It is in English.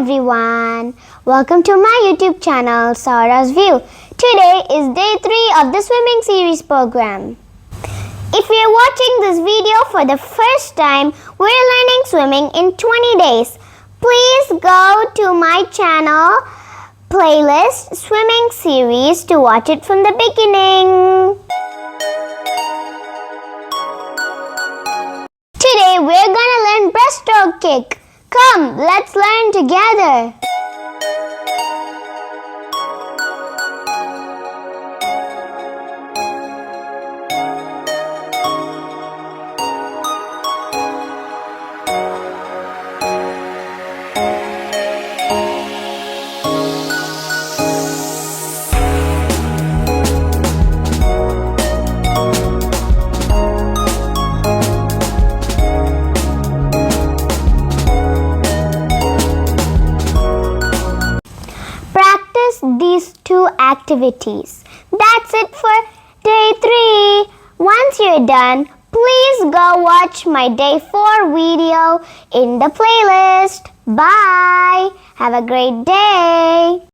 everyone. Welcome to my YouTube channel, Sara's View. Today is day 3 of the swimming series program. If you're watching this video for the first time, we're learning swimming in 20 days. Please go to my channel playlist swimming series to watch it from the beginning. Today we're gonna learn breaststroke kick. Come, let's learn together. These two activities. That's it for day 3. Once you're done, please go watch my day 4 video in the playlist. Bye. Have a great day.